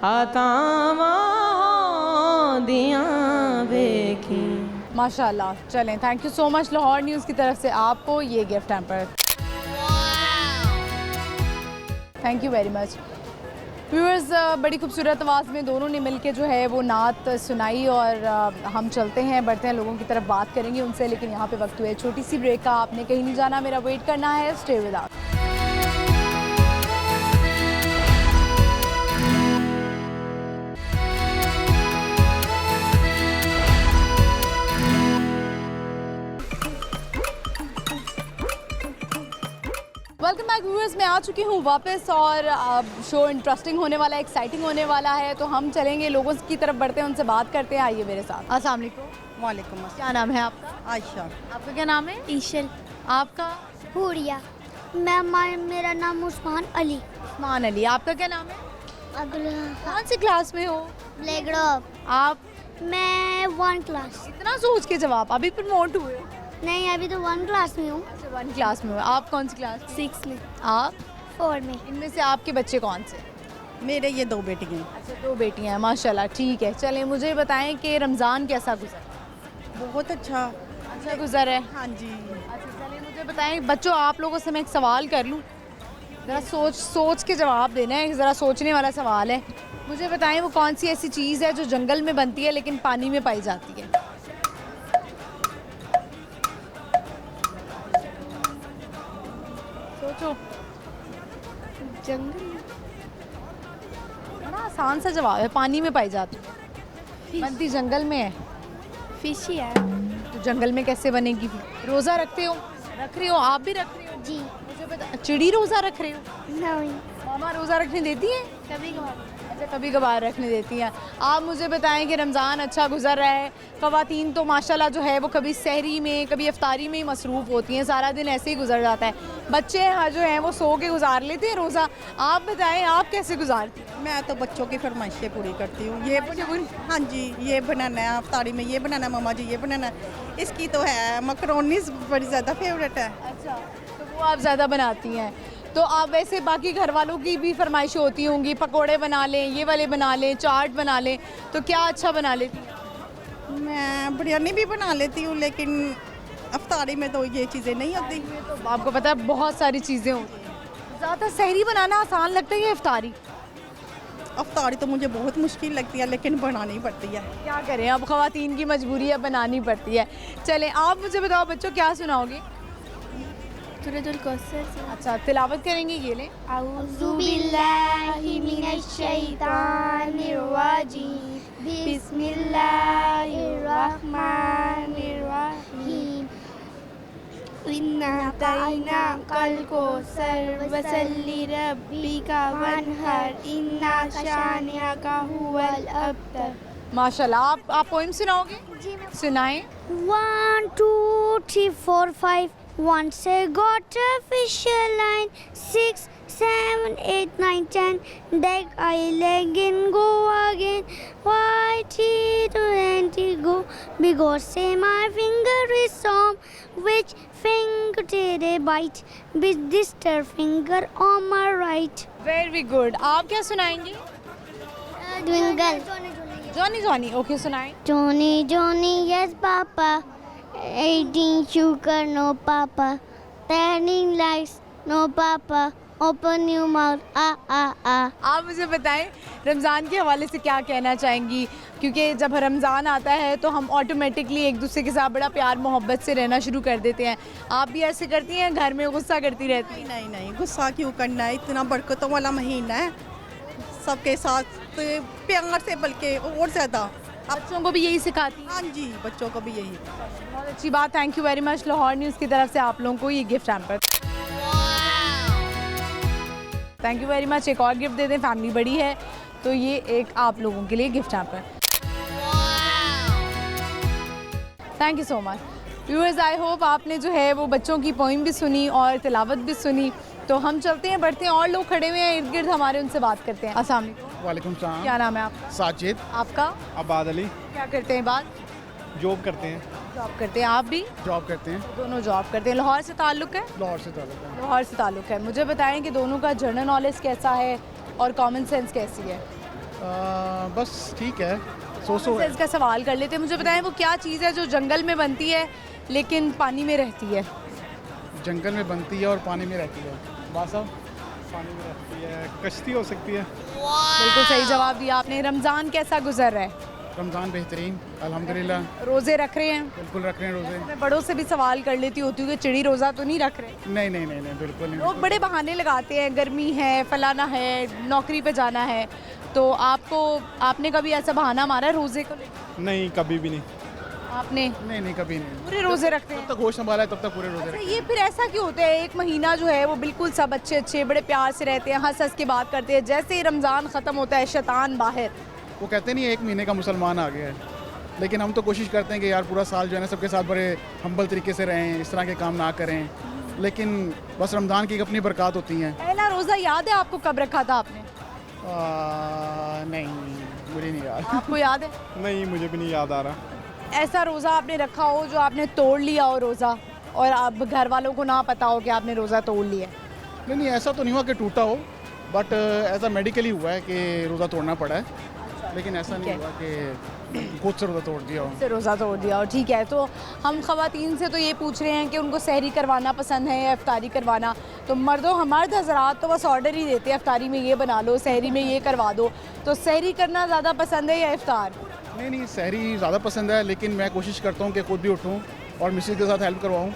आतावां होंदियां वेखी। माशाल्लाह। चलें, thank you so much Lahore news की तरफ से आपको ये gift hamper. Thank you very much viewers. बड़ी खूबसूरत आवाज़ में दोनों ने मिलके जो है वो नात सुनाई। और हम चलते हैं, बढ़ते हैं, लोगों की तरफ बात करेंगे उनसे। लेकिन यहाँ पे वक्त हुआ है छोटी सी ब्रेक का। आपने कहीं नहीं जाना, मेरा वेट करना है। Stay with us. व्यूअर्स मैं आ चुकी हूँ वापस और अब शो इंटरेस्टिंग होने वाला है, एक्साइटिंग होने वाला है, तो हम चलेंगे लोगों की तरफ बढ़ते हैं, उनसे बात करते हैं। आइए मेरे साथ। अस्सलाम वालेकुम। वालेकुम अस्सलाम। क्या नाम है आपका? आयशा। आपका क्या नाम है? ईशल आपका? हुरिया। मेरा नाम उस्मान अली। उस्मान अली। आपका क्या नाम है? अगला कौन सी क्लास में हो प्लेग्राउंड। आप? मैं 1 क्लास। इतना सोच के जवाब, अभी प्रमोट हुए हो? नहीं, अभी तो 1 क्लास में हूँ। अच्छा 1 क्लास में हो। आप कौन सी क्लास? 6 में। आप? 4 में। इनमें से आपके बच्चे कौन से? मेरे ये 2 बेटियाँ। अच्छा 2 बेटियां हैं, माशाल्लाह। ठीक है, चलें मुझे बताएं कि रमज़ान कैसा गुजरा? बहुत अच्छा गुजर है। हाँ जी। अच्छा चलिए मुझे बताएं बच्चों, आप लोगों से मैं एक सवाल कर लूँ, ज़रा सोच के जवाब देना है, ज़रा सोचने वाला सवाल है। मुझे बताएं वो कौन सी ऐसी चीज़ है जो जंगल में बनती है लेकिन पानी में पाई जाती है? सोचो। जंगल बड़ा आसान सा जवाब है, पानी में पाई जाती है, बनती जंगल में है। फिश ही है। तो जंगल में कैसे बनेगी? रोज़ा रखते हो? रख रही हो? आप भी रख रही हो? जी। मुझे बता, चिड़ी रोज़ा रख रही हो? नहीं, मामा रोज़ा रखने देती है? कभी कभार। अच्छा कभी कभार रखने देती हैं। आप मुझे बताएं कि रमज़ान अच्छा गुजर रहा है। ख़वातीन तो माशाल्लाह जो है वो कभी सहरी में कभी इफ्तारी में ही मसरूफ़ होती हैं, सारा दिन ऐसे ही गुजर जाता है। बच्चे जो हैं वो सो के गुजार लेते हैं रोज़ा। आप बताएं आप कैसे गुजारती हैं? मैं तो बच्चों की फरमाइशें पूरी करती हूँ। ये हाँ जी, ये बनाना है इफ्तारी में, ये बनाना है मम्मा जी, ये बनाना है। इसकी तो है मकरोनीज़ बड़ी ज़्यादा फेवरेट है। अच्छा तो वो आप ज़्यादा बनाती हैं। तो आप वैसे बाकी घर वालों की भी फरमाइशें होती होंगी, पकोड़े बना लें, ये वाले बना लें, चाट बना लें, तो क्या अच्छा बना लेती हैं? मैं बिरयानी भी बना लेती हूँ, लेकिन इफ्तारी में तो ये चीज़ें नहीं होती। तो आपको पता है बहुत सारी चीज़ें होती हैं। ज़्यादा सहरी बनाना आसान लगता है या इफ्तारी? इफ्तारी तो मुझे बहुत मुश्किल लगती है, लेकिन बनानी पड़ती है। क्या करें, अब ख़वातीन की मजबूरी है, बनानी पड़ती है। चलें आप मुझे बताओ बच्चों क्या सुनाओगे? सूरतुल कौसर। अच्छा तिलावत करेंगे, ये लें। औज़ु बिल्लाहि मिनश शैतानिर रजीम। बिस्मिल्लाहिर रहमानिर रहीम। इन्ना अतैना कल कौसर वसल्लि रब्बिका वनहर इन्ना शानिअका हुवल अब्तर। माशाल्लाह। आप पोइम सुनाओगे? जी मैं सुनाएं। 1 2 3 4 5 Once I got a fisher line 6 7 8 9 10 Dig I leg and go again. Why did it go? Because say my finger is some. Which finger did I bite? With this third finger on my right. Very good. आप क्या सुनाएंगे? Twinkle. Johnny Johnny. Okay सुनाएं। Johnny, Johnny, yes, Papa. Eating sugar, no, Papa. Turning lights, no, Papa. Open your mouth, आप मुझे बताएं रमज़ान के हवाले से क्या कहना चाहेंगी, क्योंकि जब रमज़ान आता है तो हम ऑटोमेटिकली एक दूसरे के साथ बड़ा प्यार मोहब्बत से रहना शुरू कर देते हैं। आप भी ऐसे करती हैं? घर में गुस्सा करती रहती हैं? नहीं नहीं, गुस्सा क्यों करना है, इतना बरकतों वाला महीना है, सबके साथ प्यार से, बल्कि और ज़्यादा। बच्चों को भी यही सिखाती हैं? हाँ जी, बच्चों को भी यही। बहुत अच्छी बात। Thank you very much. Lahore news की तरफ से आप लोगों को ये gift hamper. Thank you very much. एक और गिफ्ट दे दें, फैमिली बड़ी है तो ये एक आप लोगों के लिए gift hamper. Thank you so much. Viewers I hope आपने जो है वो बच्चों की पोइम भी सुनी और तिलावत भी सुनी। तो हम चलते हैं, बढ़ते हैं, और लोग खड़े हुए हैं इर्द गिर्द हमारे, उनसे बात करते हैं। अस्सलाम वालेकुम। वालेकुम सलाम। क्या नाम है आपका? साजिद। आपका? आबाद अली। क्या करते हैं? बात जॉब करते हैं। जॉब करते हैं। आप भी? जॉब करते हैं। दोनों जॉब करते हैं। लाहौर से ताल्लुक़ है? लाहौर से ताल्लुक़ है। लाहौर से ताल्लुक़ है। मुझे बताएं कि दोनों का जनरल नॉलेज कैसा है और कॉमन सेंस कैसी है? बस ठीक है, सो कॉमन सेंस का सवाल कर लेते हैं। मुझे बताएं वो क्या चीज़ है जो जंगल में बनती है लेकिन पानी में रहती है? जंगल में बनती है और पानी में रहती है। बासा पानी में रहती है, कश्ती हो सकती है। बिल्कुल सही जवाब दिया आपने। रमज़ान कैसा गुजर रहा है? रमज़ान बेहतरीन, अल्हम्दुलिल्लाह। रोज़े रख रहे हैं? बिल्कुल रख रहे हैं रोज़े। मैं बड़ों से भी सवाल कर लेती होती हूँ कि चिड़ी रोज़ा तो नहीं रख रहे? नहीं नहीं नहीं नहीं, बिल्कुल नहीं। लोग बड़े बहाने लगाते हैं, गर्मी है, फलाना है, नौकरी पे जाना है, तो आपने कभी ऐसा बहाना मारा है रोज़े को लेकर? नहीं, कभी भी नहीं। आपने? नहीं कभी नहीं। पूरे रोजे रखते हैं? जब तक होश संभाला है तब तक पूरे रोजे अच्छा, रखते ये फिर ऐसा क्यों होता है? एक महीना जो है वो बिल्कुल सब अच्छे अच्छे बड़े प्यार से रहते हैं, हंस हंस के बात करते हैं, जैसे ही रमज़ान ख़त्म होता है शैतान बाहर। हैं। वो कहते नहीं है 1 महीने का मुसलमान आ गया है, लेकिन हम तो कोशिश करते हैं कि यार पूरा साल जो है ना सबके साथ बड़े हम्बल तरीके से रहें, इस तरह के काम ना करें, लेकिन बस रमज़ान की अपनी बरक़ात होती हैं। पहला रोज़ा याद है आपको कब रखा था आपने? नहीं मुझे नहीं याद। आपको याद है? नहीं मुझे भी नहीं याद आ रहा। ऐसा रोज़ा आपने रखा हो जो आपने तोड़ लिया हो रोज़ा, और अब घर वालों को ना पता हो कि आपने रोज़ा तोड़ लिया? नहीं ऐसा तो नहीं हुआ कि टूटा हो, बट ऐसा मेडिकली हुआ है कि रोज़ा तोड़ना पड़ा है, लेकिन ऐसा नहीं हुआ कि खुद से रोज़ा तोड़ दिया हो। से रोज़ा तोड़ दिया हो, ठीक है। तो हम ख़वातीन से तो ये पूछ रहे हैं कि उनको सहरी करवाना पसंद है या इफ्तारी करवाना। तो मर्दों हमारे हज़रात तो बस ऑर्डर ही देते हैं, इफ्तारी में ये बना लो, सहरी में ये करवा दो। तो सहरी करना ज़्यादा पसंद है या इफ्तार? नहीं सहरी ज़्यादा पसंद है, लेकिन मैं कोशिश करता हूँ कि खुद भी उठूँ और मिसेज के साथ हेल्प करवाऊँ।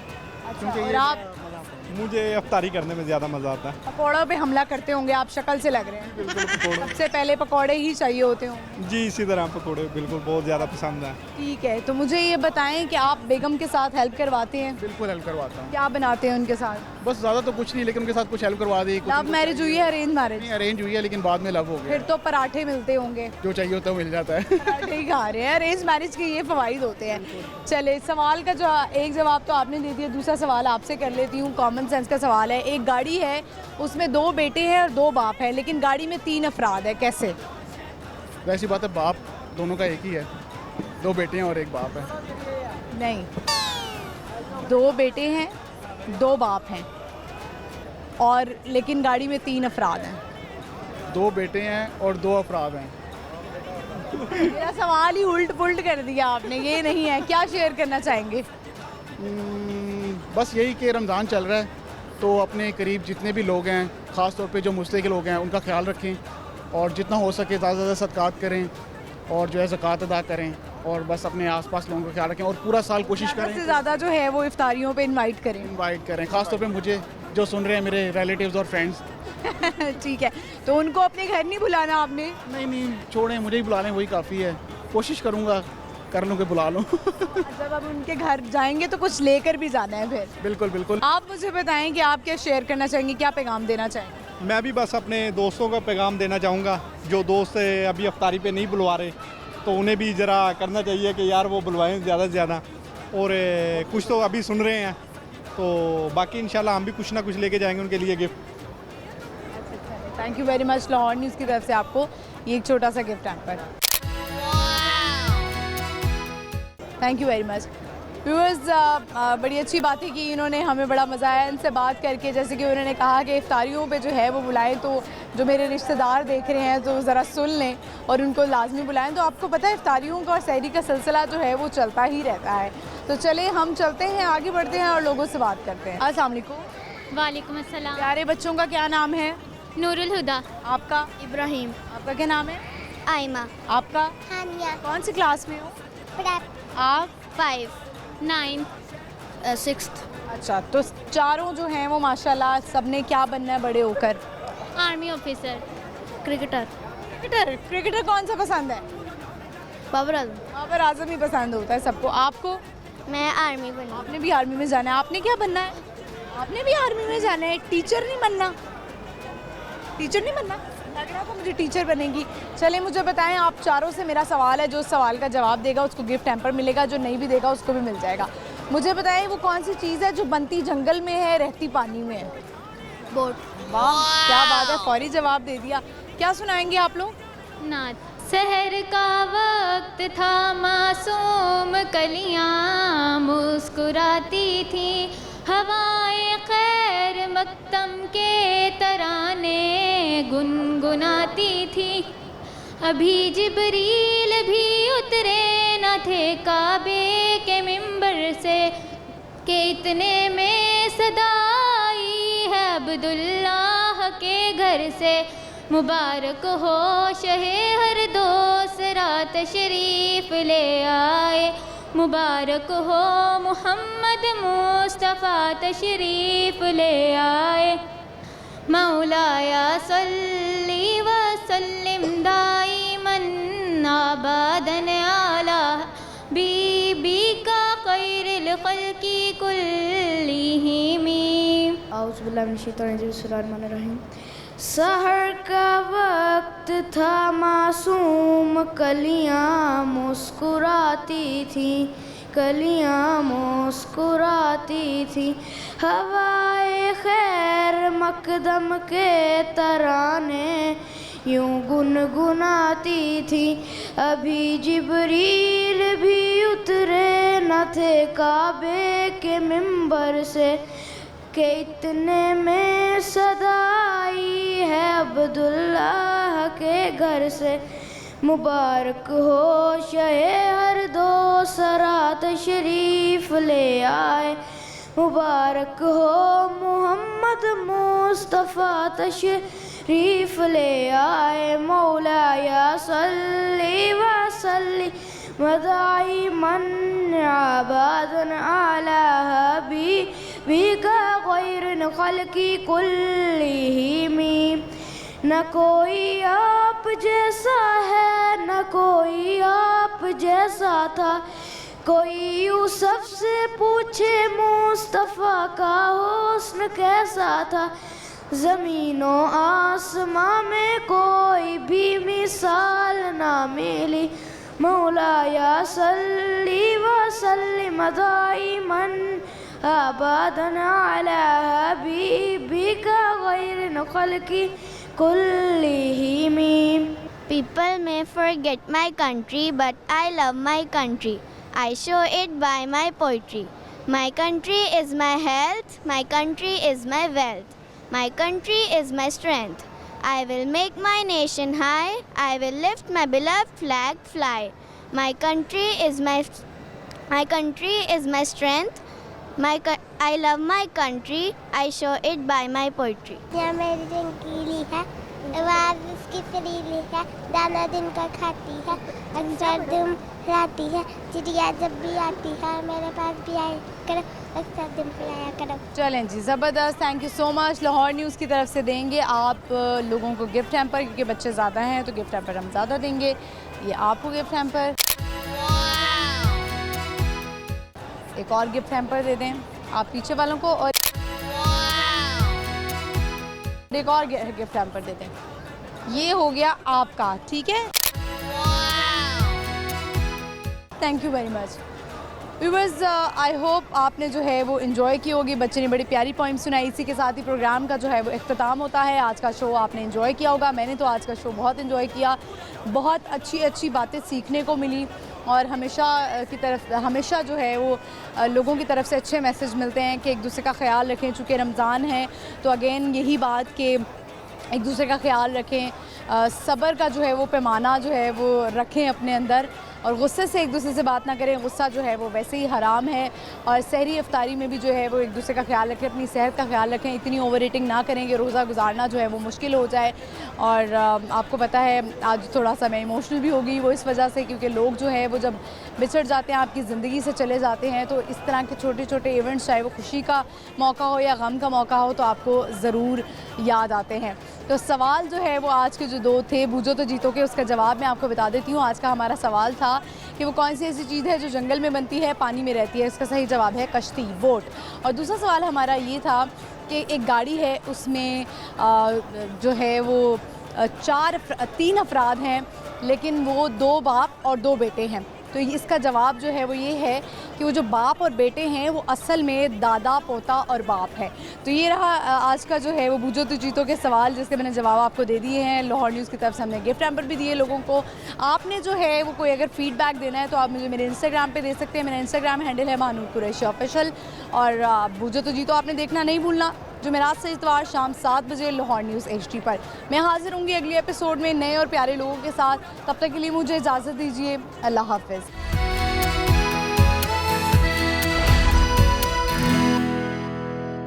अच्छा, और आप? मुझे अफ्तारी करने में ज़्यादा मज़ा आता है। पकौड़ों पे हमला करते होंगे आप, शक्ल से लग रहे हैं। बिल्कुल पकौड़े। सबसे पहले पकौड़े ही चाहिए होते होंगे। जी इसी तरह पकौड़े बिल्कुल बहुत ज़्यादा पसंद है। ठीक है, तो मुझे ये बताएं कि आप बेगम के साथ हेल्प करवाते हैं? बिल्कुल हेल्प करवाता हूँ। क्या बनाते हैं उनके साथ? बस ज़्यादा तो कुछ नहीं, लेकिन उनके साथ कुछ हेल्प करवा दी। लव मैरिज हुई है अरेंज मैरिज? नहीं अरेंज हुई है, लेकिन बाद में लव हो गया। फिर तो पराठे मिलते होंगे। जो चाहिए होता है वो मिल जाता है। पराठे ही खा रहे हैं। अरेंज मैरिज के ये फ़वाइद होते हैं। चले, सवाल का जो एक जवाब तो आपने दे दिया, दूसरा सवाल आपसे कर लेती हूँ। कॉमन सेंस का सवाल है। एक गाड़ी है, उसमें 2 बेटे हैं और 2 बाप हैं, लेकिन गाड़ी में 3 अफराद है, कैसे? वैसी बात है, बाप दोनों का एक ही है, 2 बेटे हैं और 1 बाप है। नहीं, 2 बेटे हैं, 2 बाप हैं, और लेकिन गाड़ी में 3 अफराद हैं। 2 बेटे हैं और 2 अफराद हैं। मेरा सवाल ही उल्ट पुल्ट कर दिया आपने, ये नहीं है। क्या शेयर करना चाहेंगे? बस यही कि रमज़ान चल रहा है, तो अपने करीब जितने भी लोग हैं, ख़ास तौर पे जो मुस्तहिक लोग हैं, उनका ख्याल रखें और जितना हो सके ज़्यादा से ज़्यादा सदक़ात करें और जो है ज़कात अदा करें, और बस अपने आसपास लोगों का ख्याल रखें और पूरा साल कोशिश करें सबसे ज़्यादा जो है वो इफ्तारियों पे इनवाइट करें, ख़ास तौर पे मुझे जो सुन रहे हैं, मेरे रिलेटिव्स और फ्रेंड्स। ठीक है, तो उनको अपने घर नहीं बुलाना आपने? नहीं छोड़ें, मुझे ही बुला लें, वही काफ़ी है। कोशिश करूँगा कर लूँ कि बुला लूँ। जब अब उनके घर जाएंगे तो कुछ लेकर भी जाना है फिर। बिल्कुल। आप मुझे बताएं कि आप क्या शेयर करना चाहेंगे, क्या पैगाम देना चाहेंगे? मैं भी बस अपने दोस्तों का पैगाम देना चाहूँगा, जो दोस्त अभी अफ्तारी पे नहीं बुलवा रहे, तो उन्हें भी ज़रा करना चाहिए कि यार वो बुलवाएं ज़्यादा से ज़्यादा। और कुछ तो अभी सुन रहे हैं, तो बाकी इंशाल्लाह हम भी कुछ ना कुछ लेके जाएंगे उनके लिए gift. Thank you very much. Lahore news की तरफ से आपको ये एक छोटा सा gift hamper. Thank you very much. Viewers, बड़ी अच्छी बातें की इन्होंने, हमें बड़ा मज़ा आया इनसे बात करके। जैसे कि उन्होंने कहा कि इफ्तारियों पे जो है वो बुलाएं, तो जो मेरे रिश्तेदार देख रहे हैं तो ज़रा सुन लें और उनको लाजमी बुलाएं। तो आपको पता है इफ्तारियों का और सहरी का सिलसिला जो है वो चलता ही रहता है। तो चले हम चलते हैं, आगे बढ़ते हैं और लोगों से बात करते हैं। अस्सलाम वालेकुम। वालेकुम अस्सलाम। प्यारे बच्चों का क्या नाम है? नूरुल हुदा। आपका? इब्राहिम। आपका क्या नाम है? आयमा। आपका? हानिया। कौन सी क्लास में हो? आप 5 9 6। अच्छा, तो चारों जो हैं वो माशाल्लाह सबने क्या बनना है बड़े होकर? Army officer. क्रिकेटर। क्रिकेटर कौन सा पसंद है? बाबर आजम। बाबर आजम ही पसंद होता है सबको। आपको? मैं आर्मी बनी। आपने भी आर्मी में जाना है। आपने क्या बनना है? आपने भी आर्मी में जाना है। टीचर नहीं बनना? टीचर नहीं बनना? लग रहा था मुझे टीचर बनेगी। चले मुझे बताएं, आप चारों से मेरा सवाल है, जो सवाल का जवाब देगा उसको गिफ्ट हैम्पर मिलेगा, जो नहीं भी देगा उसको भी मिल जाएगा। मुझे बताएं वो कौन सी चीज़ है जो बनती जंगल में है, रहती पानी में है? बोट। वाह, क्या बात है, फौरी जवाब दे दिया। क्या सुनाएंगे आप लोग? नात। सहर का वक्त था, मासूम कलियां मुस्कुराती थी, हवाएं खैर मक्तम के तराने गुनगुनाती थी। अभी जिब्रील भी उतरे न थे काबे के मिंबर से, के इतने में सदा आई है अब्दुल्लाह के घर से। मुबारक हो शहे हर दोस्त रात शरीफ ले आए, मुबारक हो मुहम्मद मुस्तफ़ा तशरीफ ले आए। मौलाया सल्ली व सल्लिम दाइमन आबादन आला बीबी खल्क़ि कुल्लिहिम। औज़ुबिल्लाहिमिनश्शैतानिर्रजीम। सहर का वक्त था, मासूम कलियाँ मुस्कुराती थी, कलियाँ मुस्कुराती थी। हवाए खैर मकदम के तराने यूं गुनगुनाती थी। अभी जिब्रील भी उतरे न थे काबे के मिंबर से, के इतने में सदा आई है अब्दुल्लाह के घर से। मुबारक हो शहे हर दो सरा तशरीफ ले आए, मुबारक हो मोहम्मद मुस्तफ़ा तशरीफ ले आए। मौलाया सल्ली व सल्ली मदाई मन आबादन आला हबीबिका गैर खल्क़ि कुल्लिहिमी। न कोई आप जैसा है, न कोई आप जैसा था, कोई यूसुफ से पूछे मुस्तफ़ा का हुस्न कैसा था। ज़मीनो आसमां में कोई भी मिसाल ना मिली। मौलाया सल्ली व सल्लिम दाइमन अबदन अला हबीबिका गैर खल्क़ि कुल्लिहिम। People may forget my country, but I love my country. I show it by my poetry. My country is my health, my country is my wealth, my country is my strength. I will make my nation high, I will lift my beloved flag fly. My country is my strength. I love my country, I show it by my poetry. यह मेरी रंगीली है, आवाज़ उसकी सुरीली है, दाना दिन का खाती है, अक्सर दुम लाती है, चिड़िया जब भी आती है मेरे पास भी आया करो, अक्सर दुम खिलाया करो। चलें जी, ज़बरदस्त, thank you so much. Lahore news की तरफ से देंगे आप लोगों को गिफ्ट हैम्पर, क्योंकि बच्चे ज़्यादा हैं तो गिफ्ट हैम्पर हम ज़्यादा देंगे। ये आपको गिफ्ट हैम्पर, एक और गिफ्ट हैम्पर दे दें आप पीछे वालों को, और एक और गिफ्ट हैम्पर दे दें। ये हो गया आपका, ठीक है। Thank you very much viewers. I hope आपने जो है वो इन्जॉय की होगी। बच्चे ने बड़ी प्यारी पोइम सुनाई। इसी के साथ ही प्रोग्राम का जो है वो इख्तिताम होता है। आज का शो आपने इन्जॉय किया होगा। मैंने तो आज का शो बहुत इन्जॉय किया। बहुत अच्छी बातें सीखने को मिली, और हमेशा जो है वो लोगों की तरफ से अच्छे मैसेज मिलते हैं कि एक दूसरे का ख्याल रखें। चूँकि रमज़ान है तो अगेन यही बात कि एक दूसरे का ख्याल रखें, सब्र का जो है वो पैमाना जो है वो रखें अपने अंदर, और गुस्से से एक दूसरे से बात ना करें। गुस्सा जो है वो वैसे ही हराम है। और सहरी इफ्तारी में भी जो है वो एक दूसरे का ख्याल रखें, अपनी सेहत का ख्याल रखें। इतनी ओवर ईटिंग ना करें कि रोज़ा गुजारना जो है वो मुश्किल हो जाए। और आपको पता है आज थोड़ा सा मैं इमोशनल भी हो गई, वो इस वजह से क्योंकि लोग जो है वो जब बिछड़ जाते हैं, आपकी ज़िंदगी से चले जाते हैं, तो इस तरह के छोटे छोटे इवेंट्स, चाहे वो खुशी का मौका हो या गम का मौका हो, तो आपको ज़रूर याद आते हैं। तो सवाल जो है वो आज के जो दो थे, बूझो तो जीतो के, उसका जवाब मैं आपको बता देती हूँ। आज का हमारा सवाल था कि वो कौन सी ऐसी चीज़ है जो जंगल में बनती है, पानी में रहती है। इसका सही जवाब है कश्ती, बोट। और दूसरा सवाल हमारा ये था कि एक गाड़ी है, उसमें जो है वो 3 अफराद हैं, लेकिन वो 2 बाप और 2 बेटे हैं। तो इसका जवाब जो है वो ये है कि वो जो बाप और बेटे हैं वो असल में दादा, पोता और बाप है। तो ये रहा आज का जो है वो बूझो तो जीतो के सवाल, जिसके मैंने जवाब आपको दे दिए हैं। लाहौर न्यूज़ की तरफ से हमने गिफ्ट हैम्पर भी दिए लोगों को। आपने जो है वो कोई अगर फीडबैक देना है तो आप मुझे मेरे इंस्टाग्राम पे दे सकते हैं। मेरा इंस्टाग्राम हैंडल है महानूर कुरैशी ऑफिशियल। और बूझो तो जीतो आपने देखना नहीं भूलना, जुमेरात से इतवार शाम 7 बजे लाहौर न्यूज़ HD पर। मैं हाजिर होंगी अगले एपिसोड में नए और प्यारे लोगों के साथ। तब तक के लिए मुझे इजाज़त दीजिए। अल्लाह हाफ़िज़।